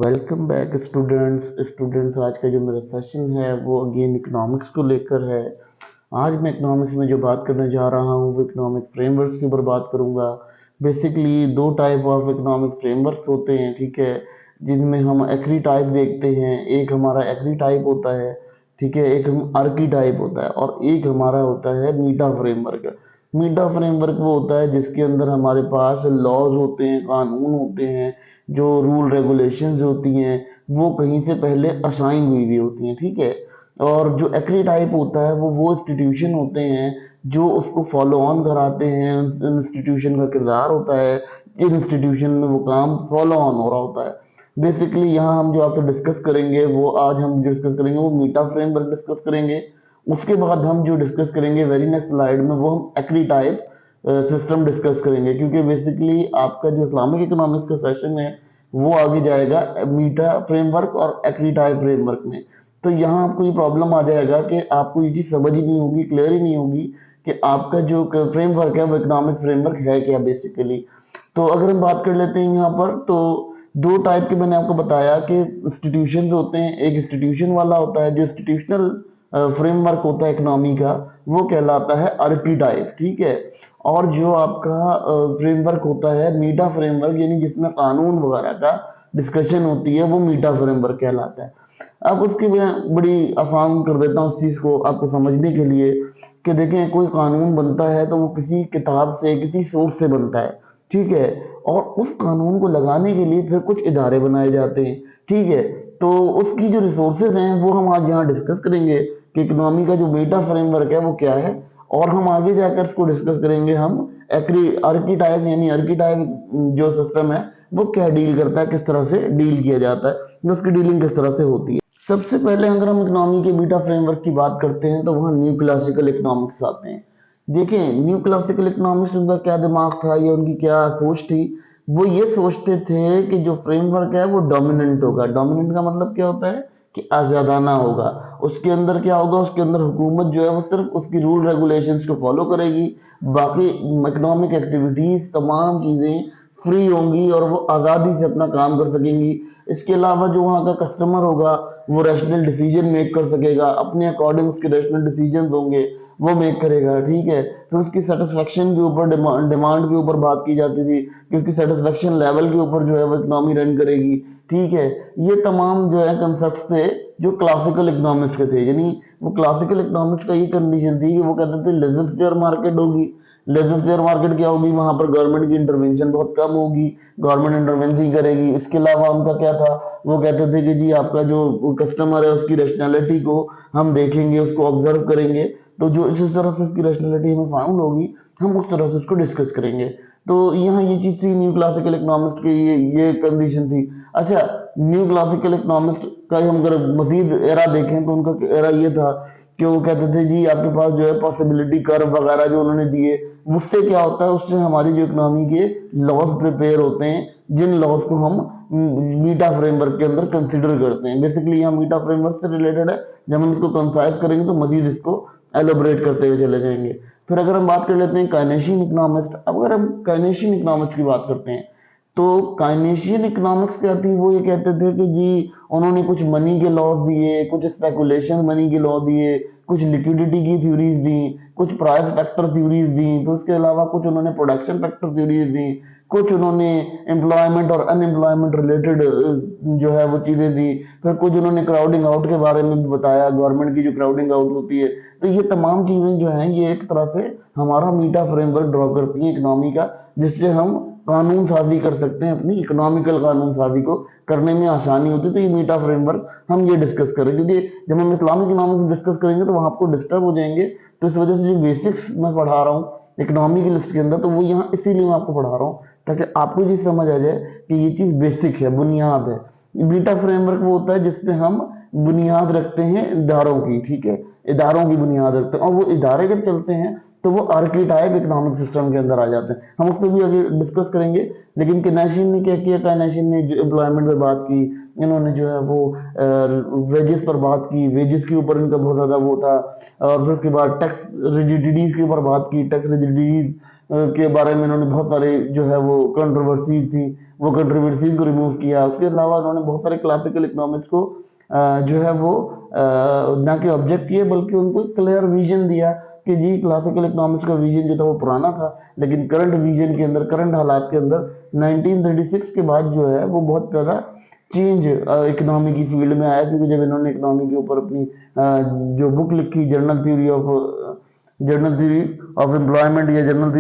Welcome back students आज का जो मेरा सेशन है वो अगेन इकोनॉमिक्स को लेकर है। आज मैं इकोनॉमिक्स में जो बात करने जा रहा हूँ वो इकोनॉमिक फ्रेमवर्क्स के ऊपर बात करूँगा। बेसिकली दो टाइप ऑफ इकोनॉमिक फ्रेमवर्क्स होते हैं, ठीक है, जिनमें हम एक्री टाइप देखते हैं। एक हमारा एक्री टाइप होता है, ठीक है, एक हम आर्की टाइप होता है, और एक हमारा होता है मीटा फ्रेमवर्क। मीटा फ्रेमवर्क वो होता है जिसके अंदर हमारे पास लॉज होते हैं, कानून होते हैं, जो रूल रेगुलेशंस होती हैं वो कहीं से पहले असाइन हुई हुई होती हैं, ठीक है। और जो एक्री टाइप होता है वो इंस्टीट्यूशन होते हैं जो उसको फॉलो ऑन कराते हैं। इंस्टीट्यूशन का किरदार होता है, जिन इंस्टीट्यूशन में वो काम फॉलो ऑन हो रहा होता है। बेसिकली यहाँ हम जो आपसे डिस्कस करेंगे वो आज हम डिस्कस करेंगे वो मीटा फ्रेमवर्क डिस्कस करेंगे। उसके बाद हम जो डिस्कस करेंगे वेरी नेक्स्ट स्लाइड में वो हम एक्री टाइप सिस्टम डिस्कस करेंगे, क्योंकि बेसिकली आपका जो इस्लामिक इकोनॉमिक्स का सेशन है वो आगे जाएगा मीटा फ्रेमवर्क और एक्री टाइप फ्रेमवर्क में। तो यहाँ आपको ये प्रॉब्लम आ जाएगा कि आपको ये चीज़ समझ ही नहीं होगी, क्लियर ही नहीं होगी कि आपका जो फ्रेमवर्क है वो इकोनॉमिक फ्रेमवर्क है क्या बेसिकली। तो अगर हम बात कर लेते हैं यहाँ पर, तो दो टाइप के मैंने आपको बताया कि इंस्टीट्यूशन होते हैं। एक इंस्टीट्यूशन वाला होता है जो इंस्टीट्यूशनल फ्रेमवर्क होता है इकोनॉमी का, वो कहलाता है आर्कीटाइप, ठीक है। और जो आपका फ्रेमवर्क होता है मीटा फ्रेमवर्क, यानी जिसमें कानून वगैरह का डिस्कशन होती है, वो मीटा फ्रेमवर्क कहलाता है। अब उसकी मैं बड़ी आसान कर देता हूँ उस चीज़ को आपको समझने के लिए कि देखें, कोई कानून बनता है तो वो किसी किताब से, किसी सोर्स से बनता है, ठीक है। और उस कानून को लगाने के लिए फिर कुछ इदारे बनाए जाते हैं, ठीक है। तो उसकी जो रिसोर्सेज हैं वो हम आज यहाँ डिस्कस करेंगे कि इकोनॉमी का जो मीटा फ्रेमवर्क है वो क्या है। और हम आगे जाकर इसको डिस्कस करेंगे हम आर्कीटाइप, यानी आर्कीटाइप जो सिस्टम है वो क्या डील करता है, किस तरह से डील किया जाता है, उसकी डीलिंग किस तरह से होती है। सबसे पहले अगर हम इकोनॉमी के बीटा फ्रेमवर्क की बात करते हैं तो वहाँ न्यू क्लासिकल इकोनॉमिक्स आते हैं। देखें, न्यू क्लासिकल इकोनॉमिक्स का क्या दिमाग था या उनकी क्या सोच थी। वो ये सोचते थे कि जो फ्रेमवर्क है वो डोमिनेंट होगा। डोमिनेंट का मतलब क्या होता है कि आज़ादाना होगा। उसके अंदर क्या होगा, उसके अंदर हुकूमत जो है वो सिर्फ उसकी रूल रेगुलेशंस को फॉलो करेगी, बाकी इकोनॉमिक एक्टिविटीज तमाम चीज़ें फ्री होंगी और वो आज़ादी से अपना काम कर सकेंगी। इसके अलावा जो वहाँ का कस्टमर होगा वो रैशनल डिसीजन मेक कर सकेगा, अपने अकॉर्डिंग उसके रैशनल डिसीजन होंगे वो मेक करेगा, ठीक है। फिर उसकी सेटिस्फेक्शन के ऊपर, डिमांड के ऊपर बात की जाती थी कि उसकी सेटिस्फेक्शन लेवल के ऊपर जो है वो इकोनॉमी रन करेगी, ठीक है। ये तमाम जो है कंसेप्ट से जो क्लासिकल इकोनॉमिक्स के थे, यानी वो क्लासिकल इकोनॉमिक्स का ये कंडीशन थी कि वो कहते थे लेजर फेयर मार्केट होगी। लेजर फेयर मार्केट क्या होगी, वहां पर गवर्नमेंट की इंटरवेंशन बहुत कम होगी, गवर्नमेंट इंटरवेंशन करेगी। इसके अलावा उनका क्या था, वो कहते थे कि जी आपका जो कस्टमर है उसकी रैशनैलिटी को हम देखेंगे, उसको ऑब्जर्व करेंगे, तो जो इस तरह से उसकी रैशनैलिटी हमें फाउंड होगी हम उस तरह से उसको डिस्कस करेंगे। तो यहाँ ये चीज थी न्यू क्लासिकल इकोनॉमिक्स की, ये कंडीशन थी। अच्छा, न्यू क्लासिकल इकोनॉमिक्स का हम अगर मजीद एरा देखें तो उनका एरा ये था कि वो कहते थे जी आपके पास जो है पॉसिबिलिटी कर्व वगैरह जो उन्होंने दिए, उससे क्या होता है, उससे हमारी जो इकोनॉमी के लॉज प्रिपेयर होते हैं, जिन लॉज को हम मीटा फ्रेमवर्क के अंदर कंसिडर करते हैं। बेसिकली यहाँ मीटा फ्रेमवर्क से रिलेटेड है, जब हम इसको कंसाइज करेंगे तो मजीद इसको एलोबरेट करते हुए चले जाएंगे। फिर अगर हम बात कर लेते हैं काइनेशियन इकोनॉमिक्स। अब अगर हम काइनेशियन इकोनॉमिक्स की बात करते हैं तो काइनेशियन इकोनॉमिक्स क्या थी, वो ये कहते थे कि जी उन्होंने कुछ मनी के लॉ दिए, कुछ स्पेकुलेशन मनी के लॉ दिए, कुछ लिक्विडिटी की थ्योरीज दी, कुछ प्राइस फैक्टर थ्योरीज दी, फिर उसके अलावा कुछ उन्होंने प्रोडक्शन फैक्टर थ्योरीज दी, कुछ उन्होंने एम्प्लॉयमेंट और अनएम्प्लॉयमेंट रिलेटेड जो है वो चीजें दी, फिर कुछ उन्होंने क्राउडिंग आउट के बारे में भी बताया, गवर्नमेंट की जो क्राउडिंग आउट होती है। तो ये तमाम चीजें जो हैं ये एक तरह से हमारा मीटा फ्रेमवर्क ड्रॉ करती हैं इकोनॉमी का, जिससे हम कानून साजी कर सकते हैं, अपनी इकोनॉमिकल कानून साजी को करने में आसानी होती है। तो ये मीटा फ्रेमवर्क हम ये डिस्कस करें, क्योंकि जब हम इस्लामिक इकोनॉमिक्स डिस्कस करेंगे तो वहां आपको डिस्टर्ब हो जाएंगे। तो इस वजह से जो बेसिक्स मैं पढ़ा रहा हूँ इकोनॉमी की लिस्ट के अंदर, तो वो यहाँ इसीलिए मैं आपको पढ़ा रहा हूँ ताकि आपको ये समझ आ जाए कि ये चीज बेसिक है, बुनियाद है। बीटा फ्रेमवर्क वो होता है जिसपे हम बुनियाद रखते हैं इदारों की, ठीक है, इदारों की बुनियाद रखते हैं, और वो इदारे जब चलते हैं तो वो आर्किटाइप इकोनॉमिक सिस्टम के अंदर आ जाते हैं। हम उस पर भी आगे डिस्कस करेंगे। लेकिन केनाशिन ने क्या किया, केनाशिन ने जो एम्प्लॉयमेंट पर बात की, इन्होंने जो है वो वेजेस पर बात की, वेजेस के ऊपर इनका बहुत ज़्यादा वो था। और फिर उसके बाद टैक्स रिजिडिटीज के ऊपर बात की, टैक्स रिजिडिटीज के बारे में इन्होंने बहुत सारे जो है वो कंट्रोवर्सीज थी, वो कंट्रोवर्सीज को रिमूव किया। उसके अलावा उन्होंने बहुत सारे क्लासिकल इकोनॉमिक्स को जो है वो ना कि ऑब्जेक्ट किए, बल्कि उनको क्लियर विजन दिया कि जी क्लासिकल इकोनॉमिक्स का विजन जो था वो पुराना था, लेकिन करंट विजन के अंदर, करंट हालात के अंदर 1936 के बाद जो है वो बहुत ज़्यादा चेंज इकोनॉमी की फील्ड में आया, क्योंकि जब इन्होंने इकोनॉमी के ऊपर अपनी जो बुक लिखी, जर्नल थ्योरी ऑफ एम्प्लॉयमेंट या जर्नल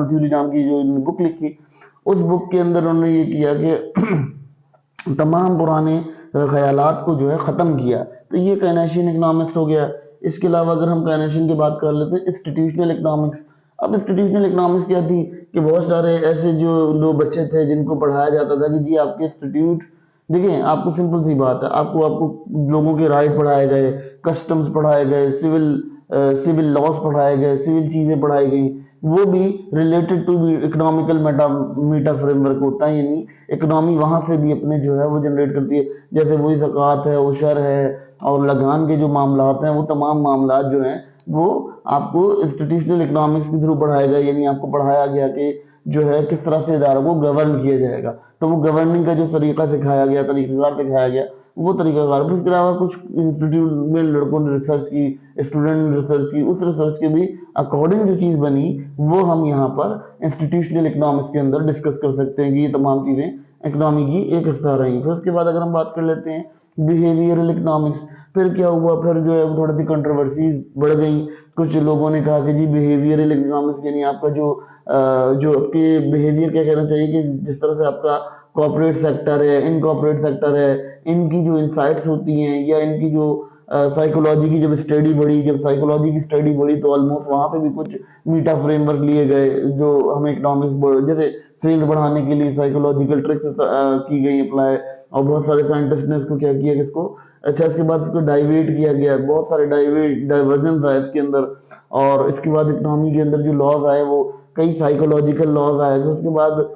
थ्योरी नाम की जो बुक लिखी, उस बुक के अंदर उन्होंने ये किया कि तमाम पुराने ख्यालात को जो है ख़त्म किया। तो ये केनेशियन इकोनॉमिक्स हो गया। इसके अलावा अगर हम केनेशियन की बात कर लेते हैं, इंस्टीट्यूशनल इकोनॉमिक्स। अब इंस्टीट्यूशनल इकोनॉमिक्स क्या थी कि बहुत सारे ऐसे जो लोग बच्चे थे जिनको पढ़ाया जाता था कि जी आपके इंस्टीट्यूट, देखिए आपको सिंपल सी बात है, आपको आपको लोगों के राइट पढ़ाए गए, कस्टम्स पढ़ाए गए, सिविल लॉज पढ़ाए गए, सिविल चीज़ें पढ़ाई गई, वो भी रिलेटेड टू इकोनॉमिकल मीटा फ्रेमवर्क होता है, यानी इकोनॉमी वहाँ से भी अपने जो है वो जनरेट करती है। जैसे वही ज़कात है, उशर है और लगान के जो मामलात हैं, वो तमाम मामलात जो हैं वो आपको इंस्टीट्यूशनल इकोनॉमिक्स के थ्रू पढ़ाया गया, यानी आपको पढ़ाया गया कि जो है किस तरह से इदारों को गवर्न किया जाएगा। तो वो गवर्निंग का जो तरीका सिखाया गया, तरीक़ाकार सिखाया गया, वो तरीक़ाकार। फिर इसके अलावा कुछ इंस्टीट्यूट में लड़कों ने रिसर्च की, स्टूडेंट ने रिसर्च की, उस रिसर्च के भी अकॉर्डिंग जो चीज़ बनी वो हम यहाँ पर इंस्टीट्यूशनल इकोनॉमिक्स के अंदर डिस्कस कर सकते हैं कि ये तमाम चीज़ें इकोनॉमी की एक हिस्सा रही। फिर उसके बाद अगर हम बात कर लेते हैं बिहेवियरल इकोनॉमिक्स, फिर क्या हुआ, फिर जो है थोड़ी सी कंट्रोवर्सीज बढ़ गई। कुछ लोगों ने कहा कि जी बिहेवियरल इकोनॉमिक्स यानी आपका जो आपके बिहेवियर क्या कहना चाहिए कि जिस तरह से आपका कॉर्पोरेट सेक्टर है, इनकॉर्पोरेट सेक्टर है, इनकी जो इंसाइट्स होती हैं या इनकी जो साइकोलॉजी की जब स्टडी बढ़ी, जब साइकोलॉजी की स्टडी बढ़ी तो ऑलमोस्ट वहाँ पे भी कुछ मीटा फ्रेमवर्क लिए गए जो हमें इकोनॉमिक्स, जैसे सेल्स बढ़ाने के लिए साइकोलॉजिकल ट्रिक्स की गई अप्लाई, और बहुत सारे साइंटिस्ट ने इसको क्या किया कि इसको, अच्छा इसके बाद इसको डाइवेट किया गया, बहुत सारे डाइवर्जन आए इसके अंदर। और इसके बाद इकोनॉमी के अंदर जो लॉज आए वो कई साइकोलॉजिकल लॉज आए। फिर उसके बाद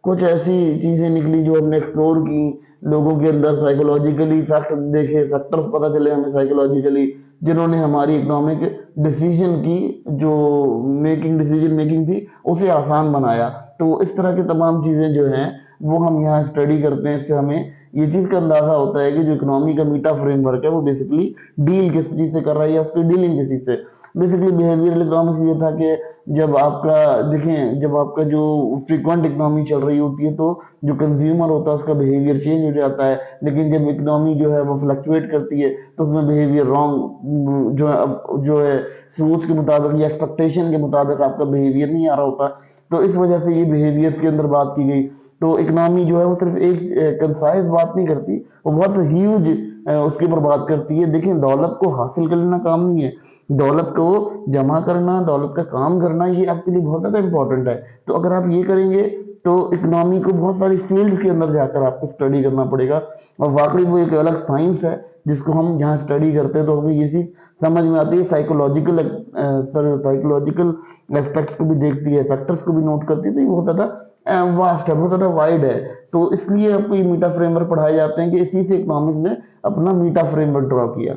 कुछ ऐसी चीज़ें निकली जो हमने एक्सप्लोर की, लोगों के अंदर साइकोलॉजिकली फैक्ट देखे, फैक्टर्स पता चले हमें साइकोलॉजिकली, जिन्होंने हमारी इकोनॉमिक डिसीजन की जो डिसीजन मेकिंग थी उसे आसान बनाया। तो इस तरह की तमाम चीज़ें जो हैं वो हम यहाँ स्टडी करते हैं। इससे हमें ये चीज़ का अंदाजा होता है कि जो इकोनॉमी का मीटा फ्रेमवर्क है वो बेसिकली डील किस चीज़ से कर रहा है या उसकी डीलिंग किस चीज़ से। बेसिकली बिहेवियरल इकोनॉमिक्स ये था कि जब आपका, देखें जब आपका जो फ्रीक्वेंट इकोनॉमी चल रही होती है तो जो कंज्यूमर होता है उसका बिहेवियर चेंज हो जाता है, लेकिन जब इकोनॉमी जो है वो फ्लक्चुएट करती है तो उसमें बिहेवियर रॉन्ग जो है सोच के मुताबिक या एक्सपेक्टेशन के मुताबिक आपका बिहेवियर नहीं आ रहा होता। तो इस वजह से ये बिहेवियर के अंदर बात की गई। तो इकोनॉमी जो है वो सिर्फ एक कंसाइज बात नहीं करती, वो बहुत ह्यूज उसके ऊपर बात करती है। देखिए दौलत को हासिल कर लेना काम नहीं है, दौलत को जमा करना, दौलत का काम करना ये आपके लिए बहुत ज़्यादा इंपॉर्टेंट है। तो अगर आप ये करेंगे तो इकोनॉमी को बहुत सारी फील्ड के अंदर जाकर आपको स्टडी करना पड़ेगा, और वाकई वो एक अलग साइंस है जिसको हम जहाँ स्टडी करते हैं तो हमें ये चीज़ समझ में आती है। साइकोलॉजिकल एस्पेक्ट्स को भी देखती है, फैक्टर्स को भी नोट करती है, तो ये बहुत ज़्यादा वास्ट है, बहुत ज़्यादा वाइड है। तो इसलिए आपको ये मीटा फ्रेमवर्क पढ़ाए जाते हैं कि इसी से इकोनॉमिक्स ने अपना मीटा फ्रेमवर्क ड्रॉ किया।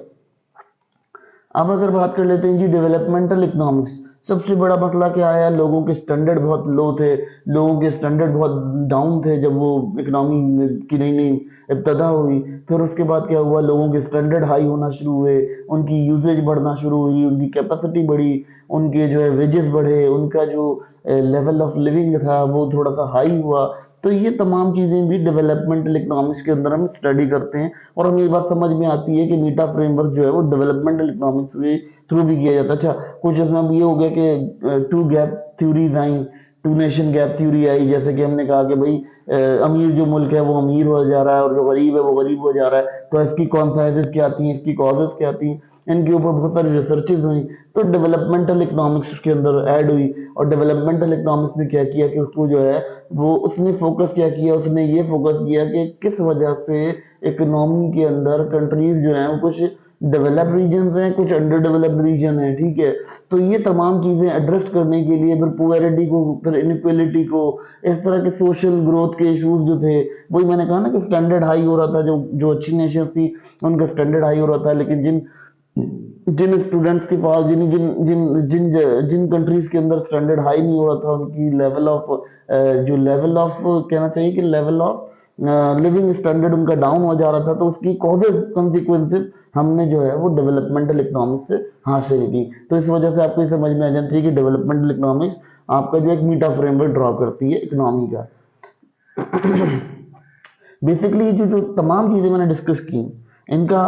अब अगर बात कर लेते हैं जी डेवलपमेंटल इकोनॉमिक्स, सबसे बड़ा मसला क्या आया, लोगों के स्टैंडर्ड बहुत लो थे, लोगों के स्टैंडर्ड बहुत डाउन थे जब वो इकोनॉमी की नई नई इब्तदा हुई। फिर उसके बाद क्या हुआ, लोगों के स्टैंडर्ड हाई होना शुरू हुए, उनकी यूजेज बढ़ना शुरू हुई, उनकी कैपेसिटी बढ़ी, उनके जो है वेजेस बढ़े, उनका जो लेवल ऑफ लिविंग था वो थोड़ा सा हाई हुआ। तो ये तमाम चीज़ें भी डेवलपमेंटल इकोनॉमिक्स के अंदर हम स्टडी करते हैं, और हमें ये बात समझ में आती है कि मीटा फ्रेमवर्क जो है वो डेवलपमेंटल इकोनॉमिक्स के थ्रू भी किया जाता है। अच्छा कुछ इसमें अब ये हो गया कि टू गैप थ्योरीज आई, टू नेशन गैप थ्योरी आई, जैसे कि हमने कहा कि भाई अमीर जो मुल्क है वो अमीर हो जा रहा है और जो गरीब है वो गरीब हो जा रहा है। तो इसकी कॉन्साइजेस क्या आती हैं, इसकी कॉजेस क्या आती हैं, इनके ऊपर बहुत सारी रिसर्चेज हुई, तो डेवलपमेंटल इकोनॉमिक्स के अंदर ऐड हुई। और डेवलपमेंटल इकोनॉमिक्स ने क्या किया कि उसको जो है वो उसने फोकस क्या किया, उसने ये फोकस किया कि किस वजह से इकोनॉमी के अंदर कंट्रीज जो हैं वो कुछ डेवलप रीजन हैं, कुछ अंडर डेवलप्ड रीजन है, ठीक है। तो ये तमाम चीज़ें एड्रेस करने के लिए फिर पुअरिटी को, फिर इनइक्वालिटी को, इस तरह के सोशल ग्रोथ के इश्यूज जो थे, वही मैंने कहा ना कि स्टैंडर्ड हाई हो रहा था, जो जो अच्छी नेशन थी उनका स्टैंडर्ड हाई हो रहा था, लेकिन जिन जिन स्टूडेंट्स के पास जिन जिन जिन जिन जिन कंट्रीज के अंदर स्टैंडर्ड हाई नहीं हो रहा था, उनकी लेवल ऑफ जो लेवल ऑफ कहना चाहिए कि लेवल ऑफ लिविंग स्टैंडर्ड उनका डाउन हो जा रहा था, तो उसकी कॉजेज कॉन्सिक्वेंसेस हमने जो है वो डेवलपमेंटल इकोनॉमिक्स से हासिल की। तो इस वजह से आपको ये समझ में आ जाना चाहिए कि डेवलपमेंटल इकोनॉमिक्स आपका जो एक मीटा फ्रेमवर्क ड्रॉ करती है इकोनॉमी का। बेसिकली जो तमाम चीज़ें मैंने डिस्कस की, इनका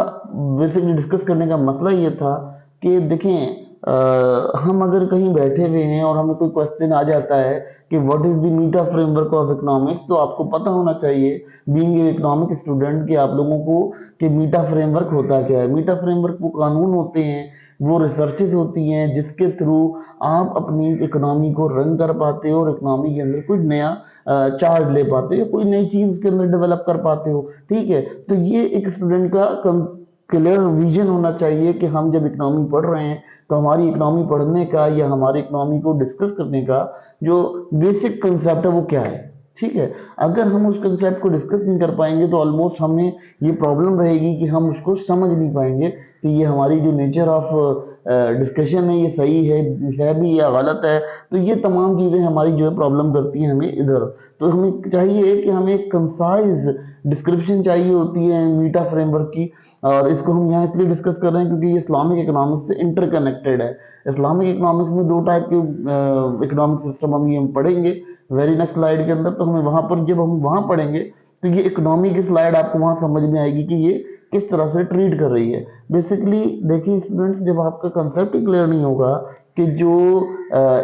बेसिकली डिस्कस करने का मसला ये था कि देखें, हम अगर कहीं बैठे हुए हैं और हमें कोई क्वेश्चन आ जाता है कि what is the meta framework of economics, तो आपको पता होना चाहिए बीइंग ए इकोनॉमिक स्टूडेंट कि आप लोगों को कि मीटा फ्रेमवर्क होता क्या है। मीटा फ्रेमवर्क वो कानून होते हैं, वो रिसर्चेज होती हैं जिसके थ्रू आप अपनी इकोनॉमी को रन कर पाते हो और इकोनॉमी के अंदर कोई नया चार्ज ले पाते हो, कोई नई चीज उसके अंदर डेवलप कर पाते हो। ठीक है, तो ये एक स्टूडेंट का क्लियर विजन होना चाहिए कि हम जब इकोनॉमी पढ़ रहे हैं तो हमारी इकोनॉमी पढ़ने का या हमारी इकोनॉमी को डिस्कस करने का जो बेसिक कंसेप्ट है वो क्या है। ठीक है, अगर हम उस कंसेप्ट को डिस्कस नहीं कर पाएंगे तो ऑलमोस्ट हमें ये प्रॉब्लम रहेगी कि हम उसको समझ नहीं पाएंगे कि ये हमारी जो नेचर ऑफ डिस्कशन है ये सही है भी या गलत है। तो ये तमाम चीज़ें हमारी जो है प्रॉब्लम करती हैं हमें इधर। तो हमें चाहिए कि हमें एक कंसाइज डिस्क्रिप्शन चाहिए होती है मीटा फ्रेमवर्क की, और इसको हम यहाँ इसलिए डिस्कस कर रहे हैं क्योंकि ये इस्लामिक इकोनॉमिक्स से इंटरकनेक्टेड है। इस्लामिक इकोनॉमिक्स में दो टाइप के इकोनॉमिक सिस्टम हम पढ़ेंगे वेरी नेक्स्ट स्लाइड के अंदर। तो हमें वहाँ पर जब हम वहाँ पढ़ेंगे तो ये इकोनॉमी की स्लाइड आपको वहाँ समझ में आएगी कि ये किस तरह से ट्रीट कर रही है। बेसिकली देखिए स्टूडेंट्स, जब आपका कंसेप्ट ही क्लियर नहीं होगा कि जो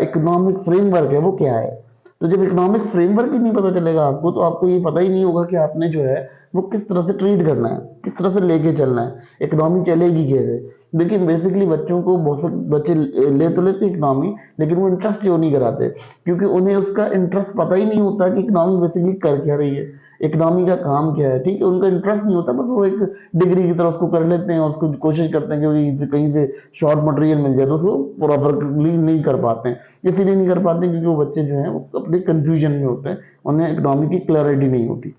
इकोनॉमिक फ्रेमवर्क है वो क्या है, तो जब इकोनॉमिक फ्रेमवर्क ही नहीं पता चलेगा आपको, तो आपको ये पता ही नहीं होगा कि आपने जो है वो किस तरह से ट्रीट करना है, किस तरह से लेके चलना है, इकोनॉमी चलेगी कैसे। देखिए बेसिकली बच्चों को बहुत से बच्चे ले तो लेते इकोनॉमी, लेकिन वो इंटरेस्ट क्यों नहीं कराते, क्योंकि उन्हें उसका इंटरेस्ट पता ही नहीं होता कि इकोनॉमी बेसिकली कर क्या रही है, इकोनॉमी का काम क्या है। ठीक है, उनका इंटरेस्ट नहीं होता, बस वो एक डिग्री की तरह उसको कर लेते हैं, उसको कोशिश करते हैं कि कहीं से शॉर्ट मटेरियल मिल जाए, तो उसको प्रॉपरली नहीं कर पाते हैं। इसीलिए नहीं कर पाते क्योंकि वो बच्चे जो हैं वो अपने कंफ्यूजन में होते हैं, उन्हें इकोनॉमी की क्लैरिटी नहीं होती।